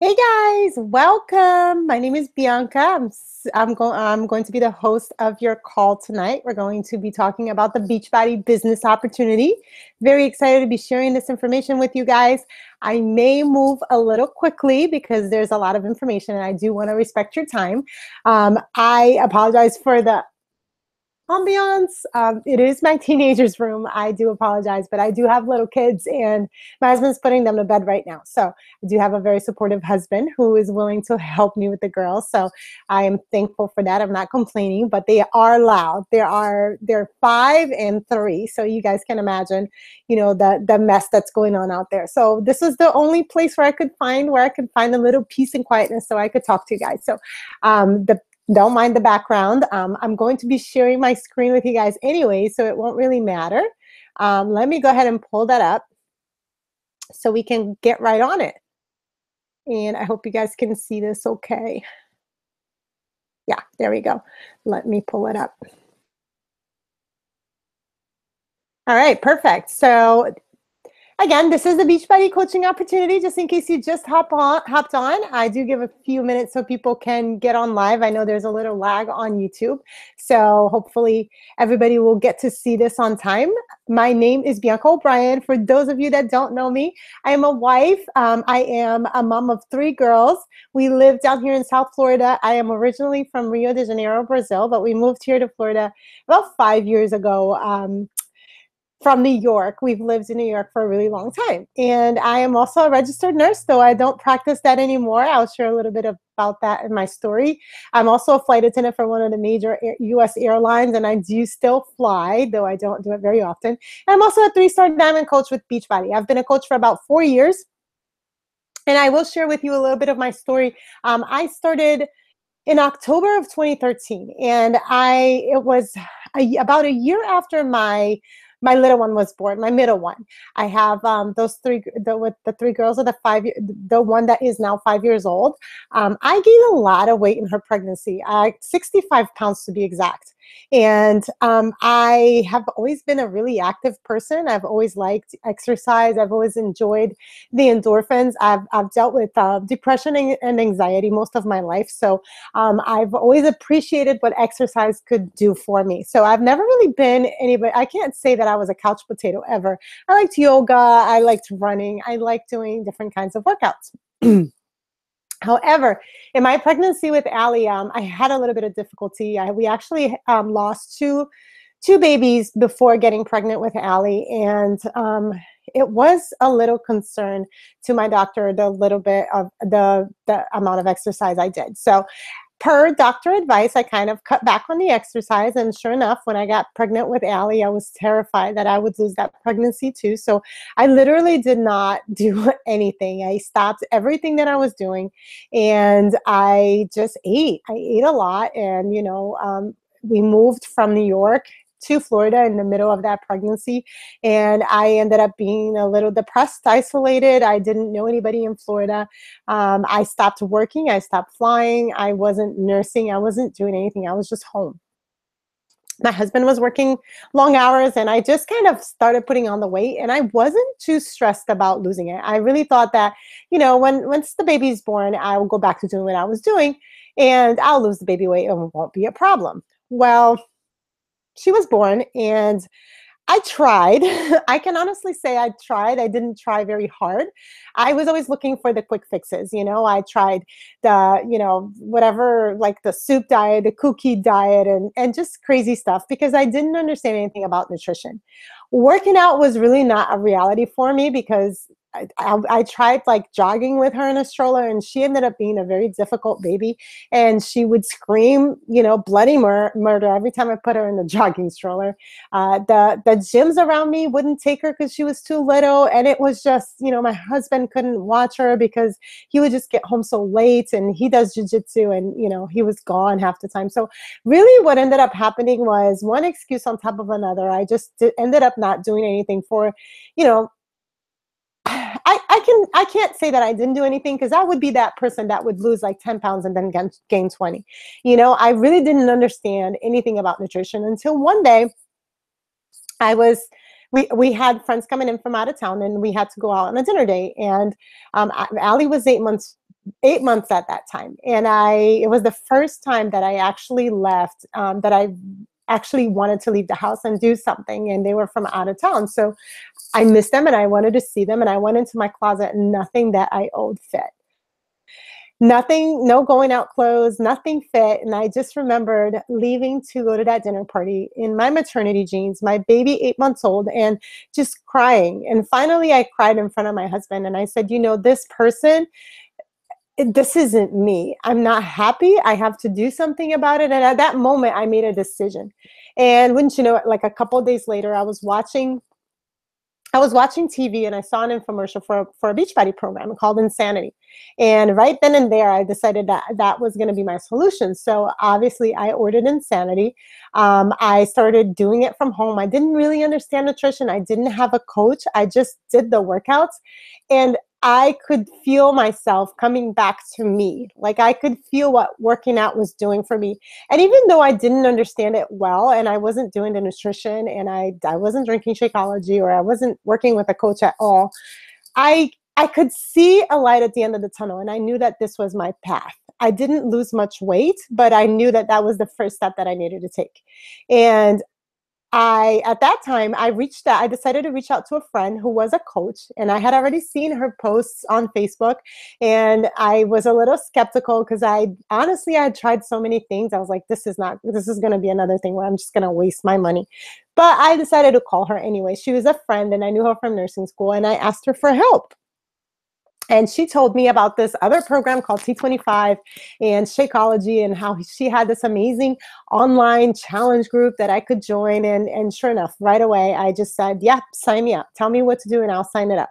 Hey guys, welcome. My name is Bianca. I'm going to be the host of your call tonight. We're going to be talking about the Beachbody business opportunity. Very excited to be sharing this information with you guys. I may move a little quickly because there's a lot of information and I do want to respect your time. I apologize for the ambiance. It is my teenager's room. I do apologize, but I do have little kids and my husband's putting them to bed right now. So I do have a very supportive husband who is willing to help me with the girls. So I am thankful for that. I'm not complaining, but they are loud. They're 5 and 3. So you guys can imagine, the mess that's going on out there. So this is the only place where I could find a little peace and quietness so I could talk to you guys. So the don't mind the background. I'm going to be sharing my screen with you guys anyway, so it won't really matter. Let me go ahead and pull that up so we can get right on it. And I hope you guys can see this okay. Yeah, there we go. Let me pull it up. All right, perfect. So again, this is the Beachbody coaching opportunity. Just in case you just hopped on, I do give a few minutes so people can get on live. I know there's a little lag on YouTube, so hopefully everybody will get to see this on time. My name is Bianca O'Brien. For those of you that don't know me, I am a wife. I am a mom of 3 girls. We live down here in South Florida. I am originally from Rio de Janeiro, Brazil, but we moved here to Florida about 5 years ago. From New York. We've lived in New York for a really long time. And I am also a registered nurse, though I don't practice that anymore. I'll share a little bit about that in my story. I'm also a flight attendant for one of the major US airlines, and I do still fly, though I don't do it very often. And I'm also a 3-star diamond coach with Beachbody. I've been a coach for about 4 years. And I will share with you a little bit of my story. I started in October of 2013, and it was about a year after my little one was born, my middle one. I have with the 3 girls of the one that is now 5 years old. I gained a lot of weight in her pregnancy, 65 pounds to be exact. And I have always been a really active person. I've always liked exercise. I've always enjoyed the endorphins. I've dealt with depression and anxiety most of my life. So I've always appreciated what exercise could do for me. So I've never really been anybody, I can't say that I was a couch potato ever. I liked yoga. I liked running. I liked doing different kinds of workouts. However, in my pregnancy with Allie, I had a little bit of difficulty. We actually lost two babies before getting pregnant with Allie, and it was a little concern to my doctor, the little bit of the amount of exercise I did. So per doctor advice, I kind of cut back on the exercise. And sure enough, when I got pregnant with Allie, I was terrified that I would lose that pregnancy too. So I literally did not do anything. I stopped everything that I was doing and I just ate. I ate a lot. And, we moved from New York to Florida in the middle of that pregnancy. And I ended up being a little depressed, isolated. I didn't know anybody in Florida. I stopped working. I stopped flying. I wasn't nursing. I wasn't doing anything. I was just home. My husband was working long hours and I just kind of started putting on the weight and I wasn't too stressed about losing it. I really thought that, once the baby's born, I will go back to doing what I was doing and I'll lose the baby weight and it won't be a problem. Well, she was born and I tried. I can honestly say I tried. I didn't try very hard. I was always looking for the quick fixes. I tried whatever, like the soup diet, the cookie diet, and just crazy stuff because I didn't understand anything about nutrition. Working out was really not a reality for me because I tried like jogging with her in a stroller and she ended up being a very difficult baby and she would scream, bloody murder every time I put her in the jogging stroller. The gyms around me wouldn't take her because she was too little. And it was just, my husband couldn't watch her because he would just get home so late and he does jujitsu and, he was gone half the time. So really what ended up happening was one excuse on top of another. I just ended up not doing anything for, I can't say that I didn't do anything because I would be that person that would lose like 10 pounds and then gain 20. I really didn't understand anything about nutrition until one day we had friends coming in from out of town and we had to go out on a dinner date. And Allie was 8 months 8 months at that time. And it was the first time that I actually left, that I actually wanted to leave the house and do something. And they were from out of town. So I missed them and I wanted to see them. And I went into my closet and nothing that I owed fit. Nothing, no going out clothes, nothing fit. And I just remembered leaving to go to that dinner party in my maternity jeans, my baby 8 months old, and just crying. And finally, I cried in front of my husband and I said, this person, this isn't me. I'm not happy. I have to do something about it. And at that moment, I made a decision. And wouldn't you know it, like a couple of days later, I was watching TV and I saw an infomercial for a Beachbody program called Insanity. And right then and there, I decided that that was going to be my solution. So obviously, I ordered Insanity. I started doing it from home. I didn't really understand nutrition. I didn't have a coach. I just did the workouts. And I could feel myself coming back to me. Like I could feel what working out was doing for me. And even though I didn't understand it well and I wasn't doing the nutrition and I wasn't drinking Shakeology or I wasn't working with a coach at all, I could see a light at the end of the tunnel and I knew that this was my path. I didn't lose much weight, but I knew that that was the first step that I needed to take. And at that time, I decided to reach out to a friend who was a coach, and I had already seen her posts on Facebook, and I was a little skeptical because I had tried so many things. I was like, this is going to be another thing where I'm just going to waste my money. But I decided to call her anyway. She was a friend and I knew her from nursing school, and I asked her for help. And she told me about this other program called T25 and Shakeology and how she had this amazing online challenge group that I could join. And sure enough, right away, I just said, yeah, sign me up. Tell me what to do and I'll sign up.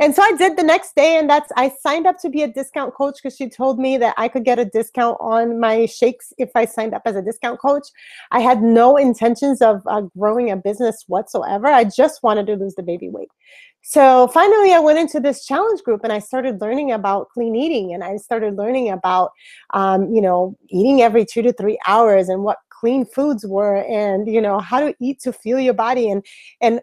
And so I did the next day, and I signed up to be a discount coach because she told me that I could get a discount on my shakes if I signed up as a discount coach. I had no intentions of growing a business whatsoever. I just wanted to lose the baby weight. So finally, I went into this challenge group and I started learning about clean eating, and I started learning about, eating every 2 to 3 hours and what clean foods were, and how to eat to fuel your body. And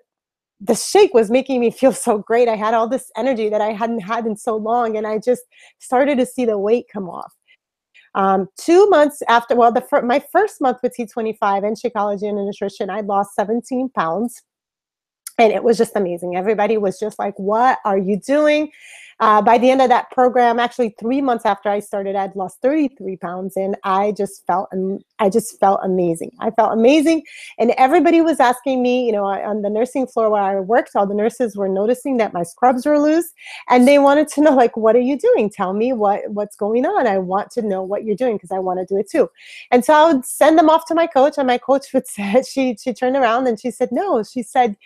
the shake was making me feel so great. I had all this energy that I hadn't had in so long, and I just started to see the weight come off. 2 months after, well, my first month with T25 and Shakeology and nutrition, I lost 17 pounds. And it was just amazing. Everybody was just like, what are you doing? By the end of that program, actually 3 months after I started, I'd lost 33 pounds, and I just felt amazing. I felt amazing. And everybody was asking me, on the nursing floor where I worked, all the nurses were noticing that my scrubs were loose, and they wanted to know, like, what are you doing? Tell me what's going on. I want to know what you're doing because I want to do it too. And so I would send them off to my coach, and my coach would say, she turned around and she said, no, she said,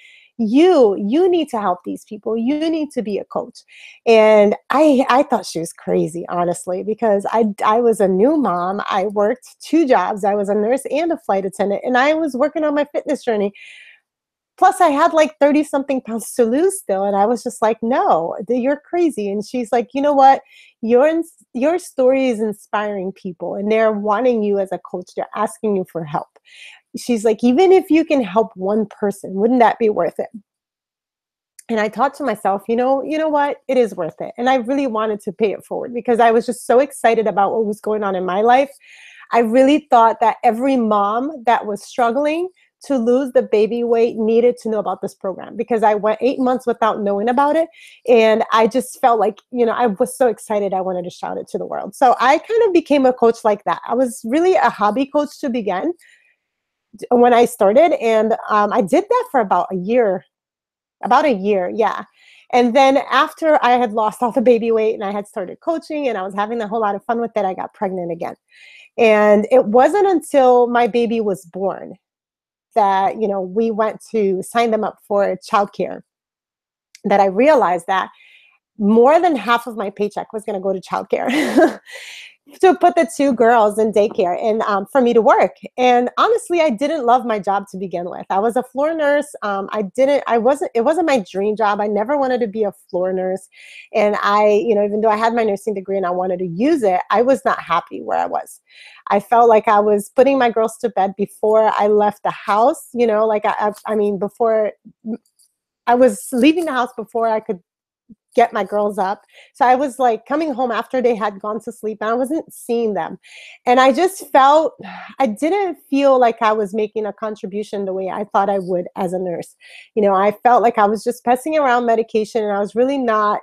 you need to help these people. You need to be a coach. And I thought she was crazy, honestly, because I was a new mom. I worked 2 jobs. I was a nurse and a flight attendant, and I was working on my fitness journey. Plus, I had like 30 something pounds to lose still. And I was just like, no, you're crazy. And she's like, you know what? Your story is inspiring people, and they're wanting you as a coach. They're asking you for help. She's like, even if you can help one person, wouldn't that be worth it? And I thought to myself, you know what? It is worth it. And I really wanted to pay it forward because I was just so excited about what was going on in my life. I really thought that every mom that was struggling to lose the baby weight needed to know about this program, because I went 8 months without knowing about it. And I just felt like, I was so excited. I wanted to shout it to the world. So I kind of became a coach like that. I was really a hobby coach to begin when I started. And I did that for about a year, yeah. And then after I had lost all the baby weight and I had started coaching and I was having a whole lot of fun with it, I got pregnant again. And it wasn't until my baby was born that, we went to sign them up for childcare that I realized that more than half of my paycheck was going to go to childcare. To put the 2 girls in daycare and for me to work. And honestly, I didn't love my job to begin with. I was a floor nurse. It wasn't my dream job. I never wanted to be a floor nurse. And even though I had my nursing degree and I wanted to use it, I was not happy where I was. I felt like I was putting my girls to bed before I left the house, before I was leaving the house before I could get my girls up. So I was like coming home after they had gone to sleep and I wasn't seeing them. And I just felt, I didn't feel like I was making a contribution the way I thought I would as a nurse. I felt like I was just passing around medication and I was really not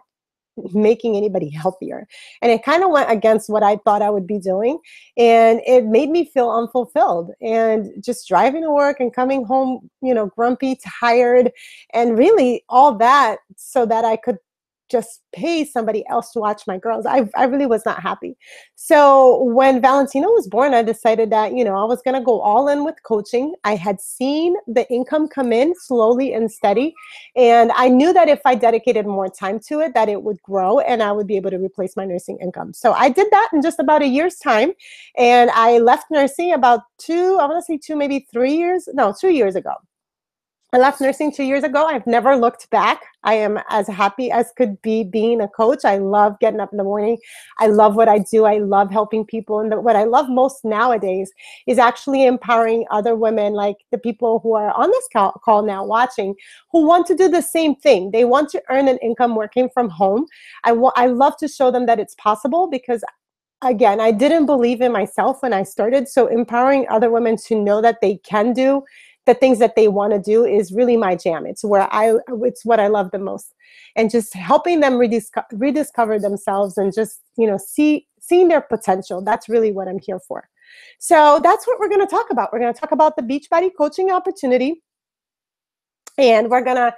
making anybody healthier. And it kind of went against what I thought I would be doing. And it made me feel unfulfilled and just driving to work and coming home, grumpy, tired, and really all that so that I could just pay somebody else to watch my girls. I really was not happy. So when Valentina was born, I decided that, I was going to go all in with coaching. I had seen the income come in slowly and steady. And I knew that if I dedicated more time to it, that it would grow and I would be able to replace my nursing income. So I did that in just about a year's time. And I left nursing about maybe 3 years, no, 2 years ago. I left nursing 2 years ago. I've never looked back. I am as happy as could be being a coach. I love getting up in the morning. I love what I do. I love helping people. And what I love most nowadays is actually empowering other women, like the people who are on this call now watching, who want to do the same thing. They want to earn an income working from home. I love to show them that it's possible because again, I didn't believe in myself when I started. So empowering other women to know that they can do the things that they want to do is really my jam. It's what I love the most. And just helping them rediscover themselves and just, seeing their potential. That's really what I'm here for. So that's what we're going to talk about. We're going to talk about the Beachbody coaching opportunity. And we're going to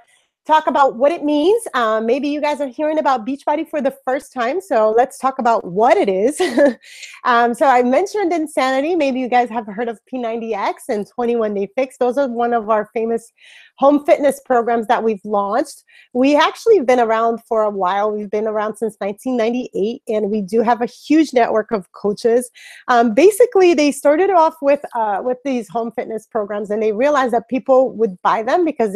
talk about what it means. Maybe you guys are hearing about Beachbody for the first time. So let's talk about what it is. So I mentioned Insanity. Maybe you guys have heard of P90X and 21 Day Fix. Those are one of our famous home fitness programs that we've launched. We actually have been around for a while. We've been around since 1998, and we do have a huge network of coaches. Basically, they started off with these home fitness programs, and they realized that people would buy them because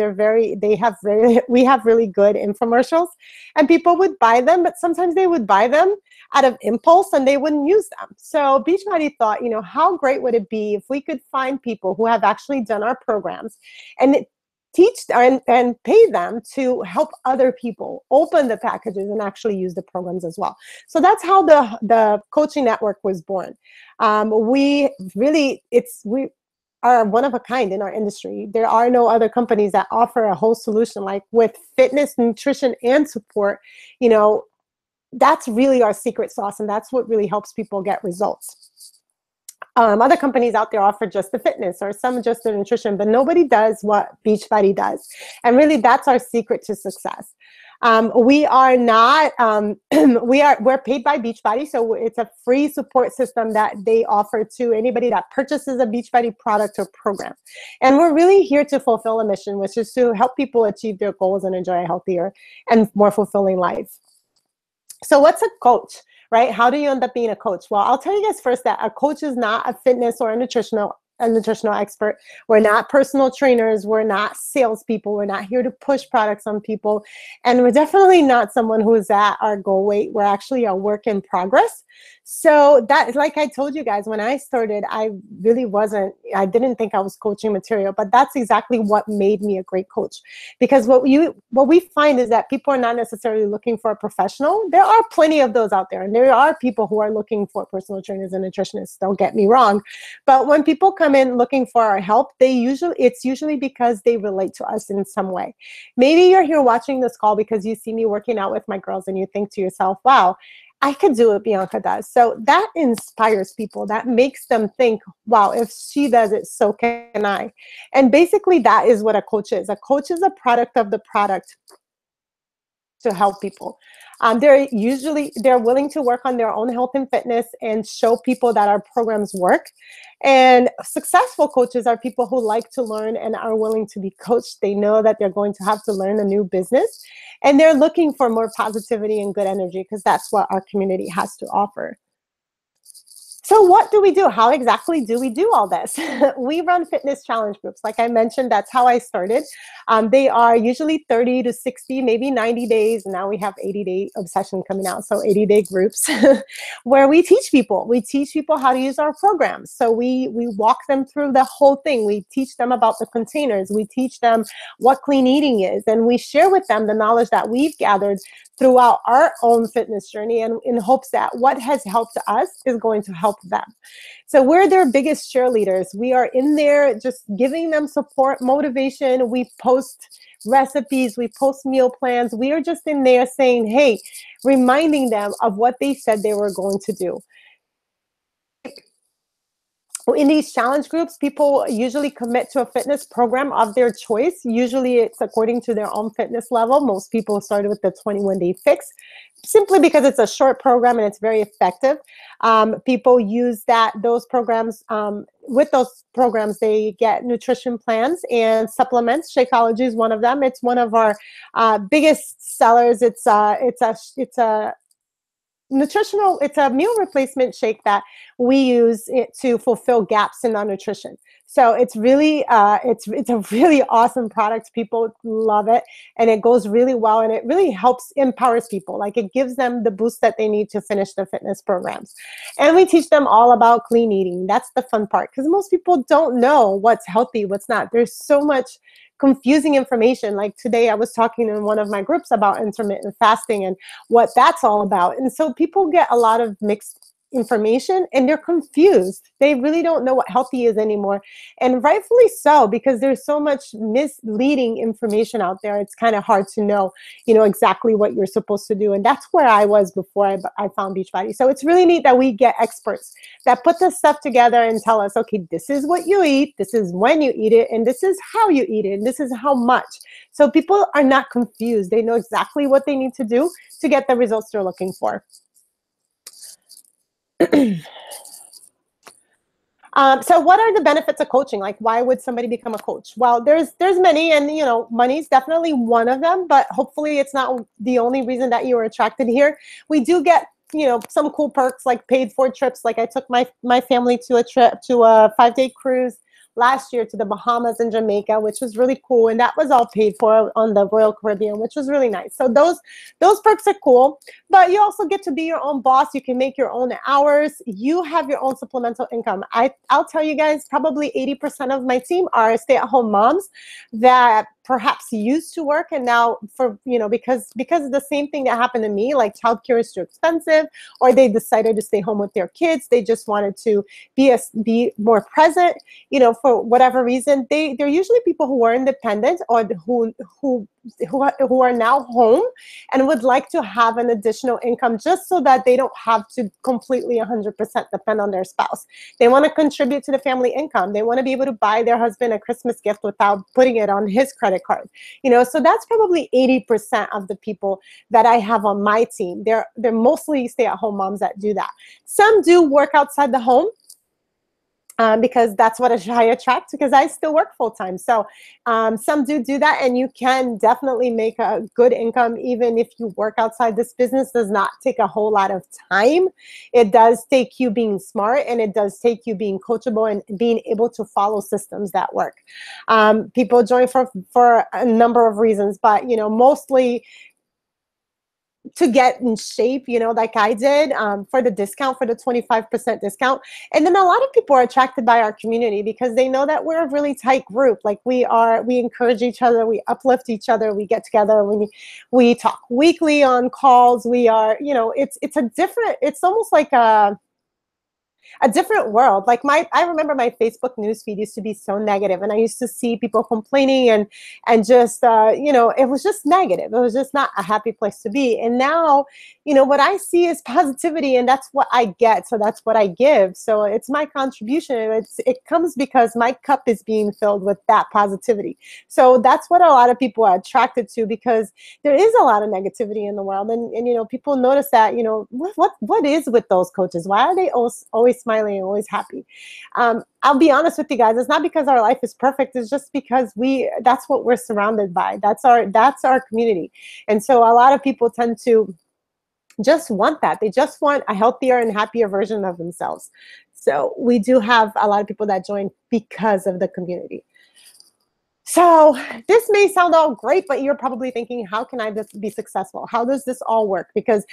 we have really good infomercials, and people would buy them, but sometimes they would buy them out of impulse and they wouldn't use them. So Beachbody thought, how great would it be if we could find people who have actually done our programs and teach and pay them to help other people open the packages and actually use the programs as well. So that's how the coaching network was born. We are one of a kind in our industry. There are no other companies that offer a whole solution, like with fitness, nutrition, and support. That's really our secret sauce, and that's what really helps people get results. Other companies out there offer just the fitness or some just the nutrition, but nobody does what Beachbody does. And really, that's our secret to success. We are not, we're paid by Beachbody. So it's a free support system that they offer to anybody that purchases a Beachbody product or program. And we're really here to fulfill a mission, which is to help people achieve their goals and enjoy a healthier and more fulfilling life. So what's a coach, right? How do you end up being a coach? Well, I'll tell you guys first that a coach is not a fitness or a nutritional expert. We're not personal trainers. We're not salespeople. We're not here to push products on people. And we're definitely not someone who is at our goal weight. We're actually a work in progress. So that, like I told you guys, when I started, I didn't think I was coaching material, but that's exactly what made me a great coach. Because what we find is that people are not necessarily looking for a professional. There are plenty of those out there. And there are people who are looking for personal trainers and nutritionists, don't get me wrong. But when people come in looking for our help, it's usually because they relate to us in some way. Maybe you're here watching this call because you see me working out with my girls and you think to yourself, wow, I could do what Bianca does. So that inspires people. That makes them think, wow, if she does it, so can I. And basically that is what a coach is. A coach is a product of the product to help people. They're willing to work on their own health and fitness and show people that our programs work. And successful coaches are people who like to learn and are willing to be coached. They know that they're going to have to learn a new business, and they're looking for more positivity and good energy because that's what our community has to offer. So what do we do? How exactly do we do all this? We run fitness challenge groups. Like I mentioned, that's how I started. They are usually 30 to 60, maybe 90 days. Now we have 80-day obsession coming out, so 80-day groups where we teach people. We teach people how to use our programs. So we walk them through the whole thing. We teach them about the containers. We teach them what clean eating is. And we share with them the knowledge that we've gathered throughout our own fitness journey, and in hopes that what has helped us is going to help them. So we're their biggest cheerleaders. We are in there just giving them support, motivation. We post recipes, we post meal plans. We are just in there saying, hey, reminding them of what they said they were going to do. In these challenge groups, people usually commit to a fitness program of their choice. Usually it's according to their own fitness level. Most people started with the 21-day fix simply because it's a short program and it's very effective. People use those programs. With those programs, they get nutrition plans and supplements. Shakeology is one of them. It's one of our biggest sellers. It's a nutritional, it's a meal replacement shake that we use it to fulfill gaps in our nutrition. So it's really it's a really awesome product. People love it, and it goes really well, and it really empowers people. Like, it gives them the boost that they need to finish their fitness programs. And we teach them all about clean eating. That's the fun part, because most people don't know what's healthy, what's not. There's so much confusing information. Like today I was talking in one of my groups about intermittent fasting and what that's all about. And so people get a lot of mixed information and they're confused. They really don't know what healthy is anymore. And rightfully so, because there's so much misleading information out there. It's kind of hard to know, exactly what you're supposed to do. And that's where I was before I found Beachbody. So it's really neat that we get experts that put this stuff together and tell us, okay, this is what you eat, this is when you eat it, and this is how you eat it, and this is how much. So people are not confused. They know exactly what they need to do to get the results they're looking for. So what are the benefits of coaching? Like, why would somebody become a coach? Well, there's many, and money's definitely one of them, but hopefully it's not the only reason that you were attracted here. We do get some cool perks, like paid for trips. Like, I took my family to a trip to a 5-day cruise last year to the Bahamas and Jamaica, which was really cool, and that was all paid for on the Royal Caribbean, which was really nice. So those perks are cool, but you also get to be your own boss. You can make your own hours. You have your own supplemental income. I'll tell you guys, probably 80% of my team are stay-at-home moms that perhaps used to work, and now because of the same thing that happened to me, like childcare is too expensive, or they decided to stay home with their kids. They just wanted to be more present, for whatever reason. They're usually people who are independent, or who are now home and would like to have an additional income, just so that they don't have to completely 100% depend on their spouse. They want to contribute to the family income. They want to be able to buy their husband a Christmas gift without putting it on his credit card. So that's probably 80% of the people that I have on my team. They're mostly stay-at-home moms that do that. Some do work outside the home, because that's what I attract, because I still work full-time. So some do that, and you can definitely make a good income even if you work outside. This business does not take a whole lot of time. It does take you being smart, and it does take you being coachable and being able to follow systems that work. People join for a number of reasons, but mostly to get in shape, like I did, for the discount, for the 25% discount. And then a lot of people are attracted by our community because they know that we're a really tight group. Like, we encourage each other, we uplift each other, we get together, we talk weekly on calls. We are, it's almost like a different world. Like, I remember my Facebook newsfeed used to be so negative, and I used to see people complaining and just it was just negative. It was just not a happy place to be. And now, what I see is positivity, and that's what I get. So that's what I give. So it's my contribution. It comes because my cup is being filled with that positivity. So that's what a lot of people are attracted to, because there is a lot of negativity in the world, and people notice that, what is with those coaches? Why are they always smiling and always happy? I'll be honest with you guys, it's not because our life is perfect. It's just because that's what we're surrounded by. That's our community. And so a lot of people tend to just want that. They just want a healthier and happier version of themselves. So we do have a lot of people that join because of the community. So this may sound all great, but you're probably thinking, how can I be successful? How does this all work? Because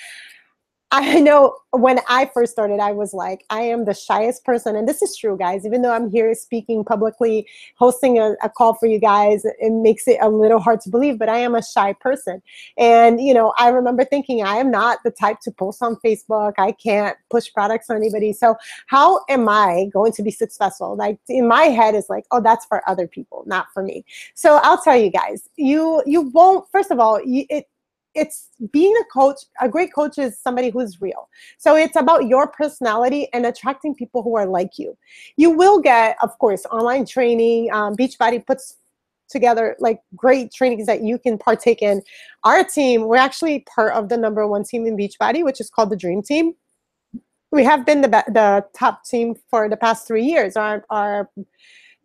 I know when I first started, I was like, I am the shyest person. And this is true, guys. Even though I'm here speaking publicly, hosting a call for you guys, it makes it a little hard to believe, but I am a shy person. And, I remember thinking I am not the type to post on Facebook. I can't push products on anybody. So how am I going to be successful? Like in my head is like, oh, that's for other people, not for me. So I'll tell you guys, you won't, first of all, it's being a coach. A great coach is somebody who's real. So it's about your personality and attracting people who are like you. You will get, of course, online training. Beachbody puts together like great trainings that you can partake in. Our team, we're actually part of the #1 team in Beachbody, which is called the Dream Team. We have been the top team for the past 3 years. Our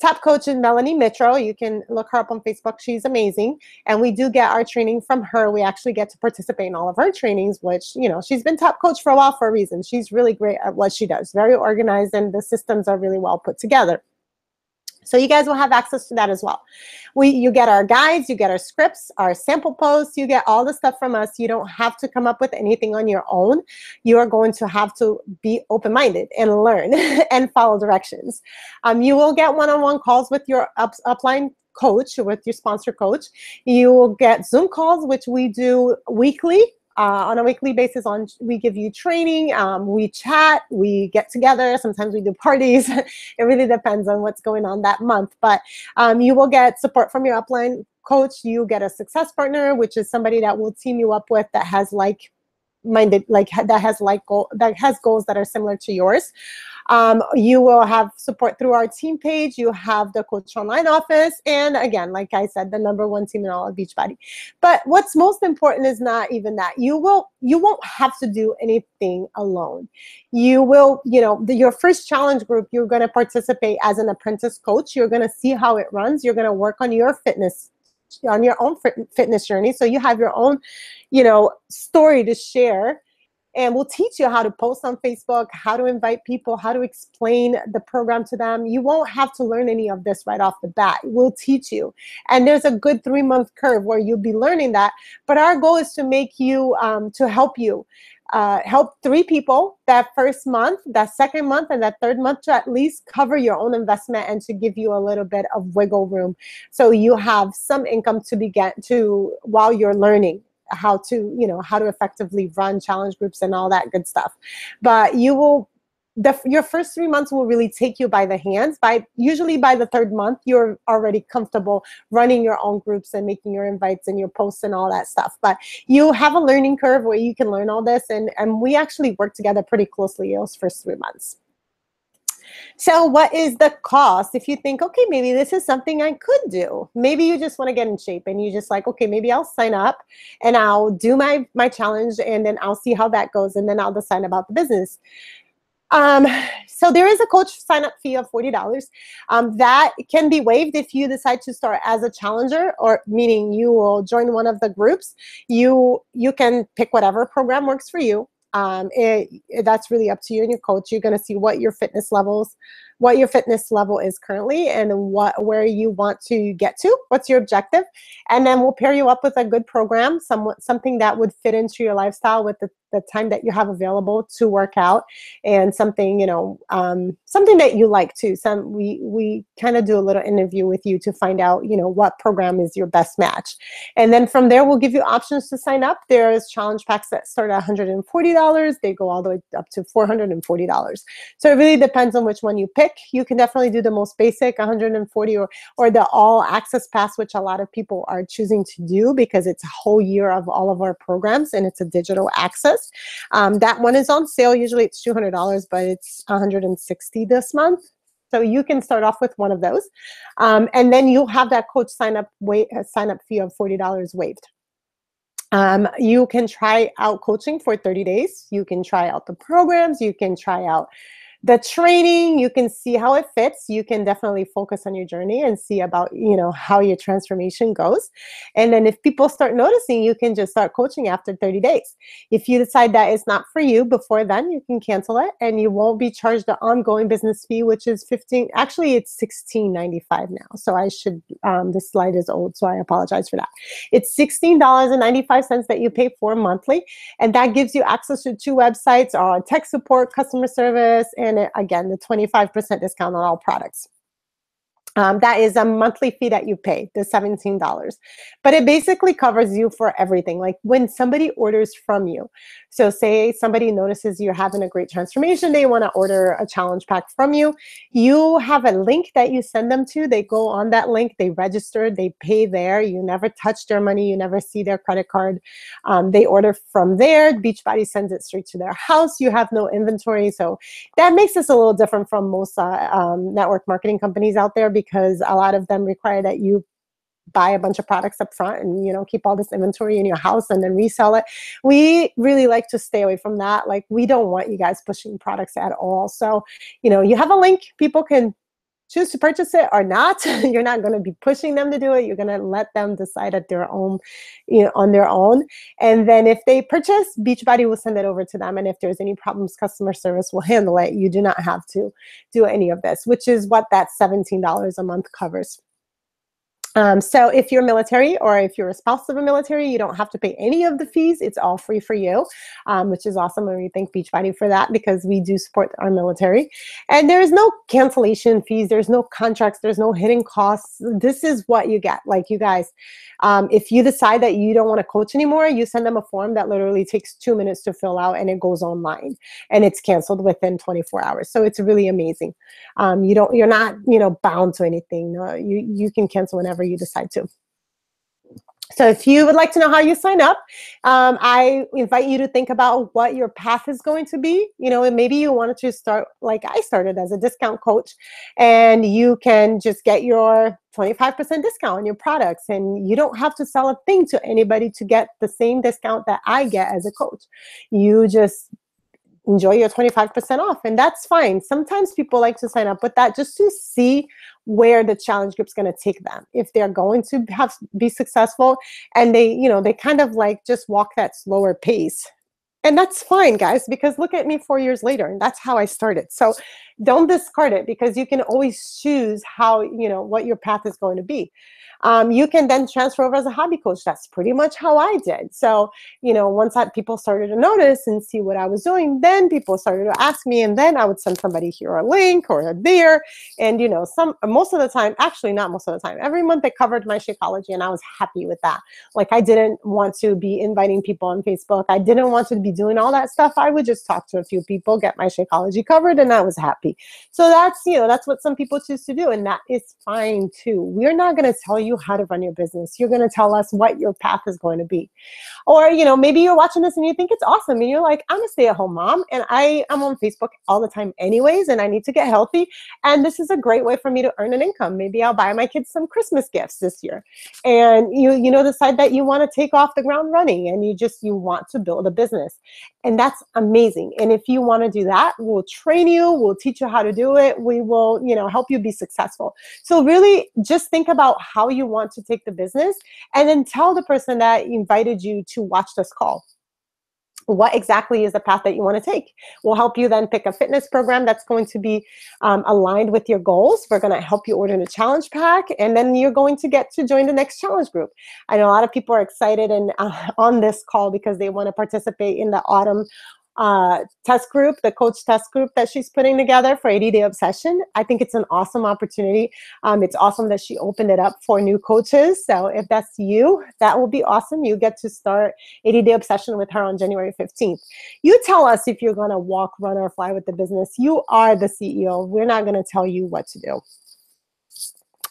top coach is Melanie Mitro. You can look her up on Facebook. She's amazing. And we do get our training from her. We actually get to participate in all of her trainings, which, she's been top coach for a while for a reason. She's really great at what she does. Very organized, and the systems are really well put together. So you guys will have access to that as well. You get our guides, you get our scripts, our sample posts, you get all the stuff from us. You don't have to come up with anything on your own. You are going to have to be open-minded and learn and follow directions. You will get one-on-one calls with your upline coach, with your sponsor coach. You will get Zoom calls, which we do weekly. On a weekly basis, we give you training, we chat, we get together, sometimes we do parties. It really depends on what's going on that month. But you will get support from your upline coach. You get a success partner, which is somebody that will team you up with that has that has goals that are similar to yours. You will have support through our team page. You have the Coach Online office. And again, like I said, the #1 team in all of Beachbody. But what's most important is not even that. You won't have to do anything alone. You will, your first challenge group, you're going to participate as an apprentice coach. You're going to see how it runs. You're going to work on your fitness, on your own fitness journey. So you have your own, story to share. And we'll teach you how to post on Facebook, how to invite people, how to explain the program to them. You won't have to learn any of this right off the bat. We'll teach you. And there's a good 3-month curve where you'll be learning that. But our goal is to make you, to help you. Help 3 people that first month, that second month, and that third month to at least cover your own investment and to give you a little bit of wiggle room so you have some income to begin to while you're learning how to effectively run challenge groups and all that good stuff. But your first 3 months will really take you by the hands. Usually by the third month, you're already comfortable running your own groups and making your invites and your posts and all that stuff. But you have a learning curve where you can learn all this, and we actually work together pretty closely those first 3 months. So what is the cost? If you think, okay, maybe this is something I could do. Maybe you just want to get in shape and you just like, okay, maybe I'll sign up and I'll do my challenge and then I'll see how that goes and then I'll decide about the business. So there is a coach sign-up fee of $40. That can be waived if you decide to start as a challenger, or meaning you will join one of the groups. You can pick whatever program works for you. That's really up to you and your coach. You're going to see what your fitness level is currently and where you want to get to. What's your objective? And then we'll pair you up with a good program, something that would fit into your lifestyle with the time that you have available to work out, and something, something that you like too. We kind of do a little interview with you to find out, what program is your best match. And then from there, we'll give you options to sign up. There's challenge packs that start at $140. They go all the way up to $440. So it really depends on which one you pick. You can definitely do the most basic, $140, or the all access pass, which a lot of people are choosing to do because it's a whole year of all of our programs and it's a digital access. That one is on sale. Usually it's $200, but it's $160 this month. So you can start off with one of those. And then you'll have that coach sign up fee of $40 waived. You can try out coaching for 30 days. You can try out the programs. You can try out The training, you can see how it fits. You can definitely focus on your journey and see about, how your transformation goes. And then if people start noticing, you can just start coaching after 30 days. If you decide that it's not for you before then, you can cancel it and you won't be charged the ongoing business fee, which is 15, actually it's 16.95 now. So I should, this slide is old, so I apologize for that. It's $16.95 that you pay for monthly. And that gives you access to 2 websites, tech support, customer service, and again, the 25% discount on all products. That is a monthly fee that you pay, the $17. But it basically covers you for everything. Like when somebody orders from you, so say somebody notices you're having a great transformation, they want to order a challenge pack from you, you have a link that you send them to, they go on that link, they register, they pay there, you never touch their money, you never see their credit card, they order from there, Beachbody sends it straight to their house, you have no inventory. So that makes us a little different from most network marketing companies out there, because a lot of them require that you buy a bunch of products up front and keep all this inventory in your house and then resell it. We really like to stay away from that. Like, we don't want you guys pushing products at all. So you have a link, people can choose to purchase it or not. You're not going to be pushing them to do it. You're going to let them decide at their own, on their own. And then if they purchase, Beachbody will send it over to them. And if there's any problems, customer service will handle it. You do not have to do any of this, which is what that $17 a month covers. So if you're military or if you're a spouse of a military, you don't have to pay any of the fees. It's all free for you, which is awesome. And we thank Beachbody for that, because we do support our military. And there's no cancellation fees. There's no contracts. There's no hidden costs. This is what you get. Like, you guys, if you decide that you don't want to coach anymore, you send them a form that literally takes 2 minutes to fill out, and it goes online and it's canceled within 24 hours. So it's really amazing. You're not, bound to anything. No, you can cancel whenever you decide to. So if you would like to know how you sign up, I invite you to think about what your path is going to be. And maybe you wanted to start like I started, as a discount coach, and you can just get your 25% discount on your products, and you don't have to sell a thing to anybody to get the same discount that I get as a coach. You just enjoy your 25% off, and that's fine. Sometimes people like to sign up with that just to see where the challenge group's going to take them. If they're going to be successful, and they kind of like just walk that slower pace. And that's fine, guys, because look at me 4 years later, and that's how I started. So don't discard it, because you can always choose how, what your path is going to be. You can then transfer over as a hobby coach. That's pretty much how I did. So, once people started to notice and see what I was doing, then people started to ask me, and then I would send somebody here a link or there. And, most of the time, actually not most of the time, every month they covered my Shakeology, and I was happy with that. Like, I didn't want to be inviting people on Facebook. I didn't want to be doing all that stuff. I would just talk to a few people, get my Shakeology covered, and I was happy. So that's what some people choose to do. And that is fine too. We're not going to tell you how to run your business. You're going to tell us what your path is going to be. Or, maybe you're watching this and you think it's awesome, and you're like, I'm a stay-at-home mom, and I'm on Facebook all the time anyways, and I need to get healthy, and this is a great way for me to earn an income. Maybe I'll buy my kids some Christmas gifts this year. And you decide that you want to take off the ground running, and you want to build a business. And that's amazing. And if you want to do that, we'll train you, we'll teach you how to do it. We will, help you be successful. So really just think about how you want to take the business, and then tell the person that invited you to watch this call what exactly is the path that you want to take. We'll help you then pick a fitness program that's going to be aligned with your goals. We're going to help you order the challenge pack, and then you're going to get to join the next challenge group. I know a lot of people are excited and on this call because they want to participate in the autumn test group, the coach test group that she's putting together for 80-Day Obsession. I think it's an awesome opportunity. It's awesome that she opened it up for new coaches. So if that's you, that will be awesome. You get to start 80-Day Obsession with her on January 15th. You tell us if you're going to walk, run, or fly with the business. You are the CEO. We're not going to tell you what to do.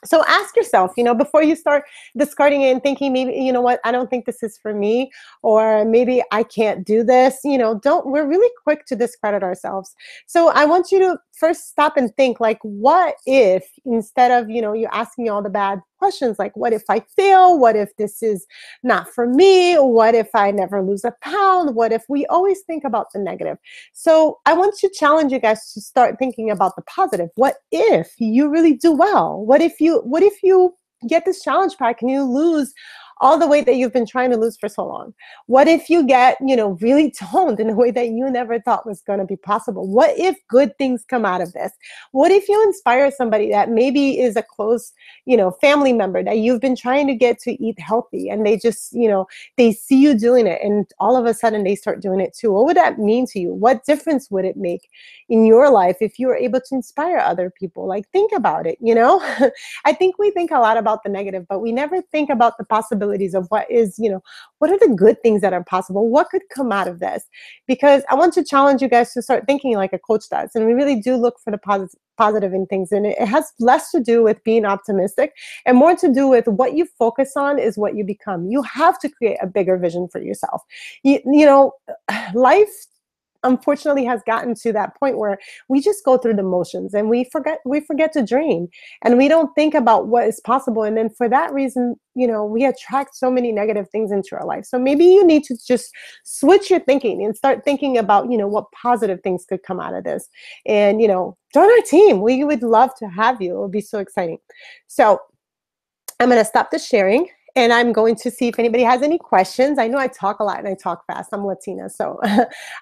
So ask yourself, before you start discarding it and thinking, maybe, I don't think this is for me, or maybe I can't do this, we're really quick to discredit ourselves. So I want you to first stop and think, like, what if instead of, you're asking all the bad questions like, what if I fail? What if this is not for me? What if I never lose a pound? What if we always think about the negative? So I want to challenge you guys to start thinking about the positive. What if you really do well? What if you get this challenge pack and you lose all the weight that you've been trying to lose for so long? What if you get, really toned in a way that you never thought was going to be possible? What if good things come out of this? What if you inspire somebody that maybe is a close, family member that you've been trying to get to eat healthy, and they just, they see you doing it and all of a sudden they start doing it too? What would that mean to you? What difference would it make in your life if you were able to inspire other people? Like, think about it, I think we think a lot about the negative, but we never think about the possibilities of what is, what are the good things that are possible? What could come out of this? Because I want to challenge you guys to start thinking like a coach does. And we really do look for the positive in things. And it has less to do with being optimistic and more to do with what you focus on is what you become. You have to create a bigger vision for yourself. Life unfortunately has gotten to that point where we just go through the motions and we forget to dream, and we don't think about what is possible. And then for that reason, we attract so many negative things into our life. So maybe you need to just switch your thinking and start thinking about, what positive things could come out of this. And, join our team. We would love to have you. It would be so exciting. So I'm going to stop the sharing. And I'm going to see if anybody has any questions. I know I talk a lot and I talk fast. I'm Latina, so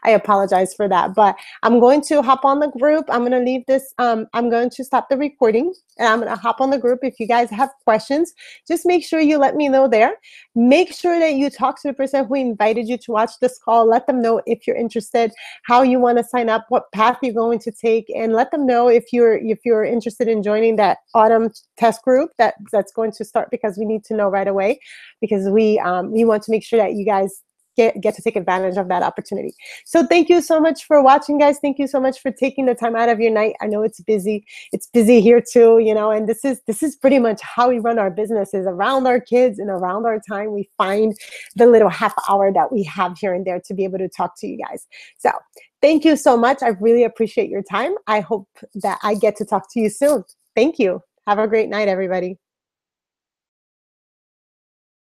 I apologize for that. But I'm going to hop on the group. I'm going to leave this. I'm going to stop the recording and I'm going to hop on the group. If you guys have questions, just make sure you let me know there. Make sure that you talk to the person who invited you to watch this call. Let them know if you're interested, how you want to sign up, what path you're going to take, and let them know if you're interested in joining that autumn test group that's going to start, because we need to know right away, because we want to make sure that you guys get to take advantage of that opportunity. So thank you so much for watching, guys. Thank you so much for taking the time out of your night. I know it's busy. It's busy here too, and this is pretty much how we run our businesses, around our kids and around our time. We find the little half hour that we have here and there to be able to talk to you guys. So thank you so much. I really appreciate your time. I hope that I get to talk to you soon. Thank you. Have a great night, everybody.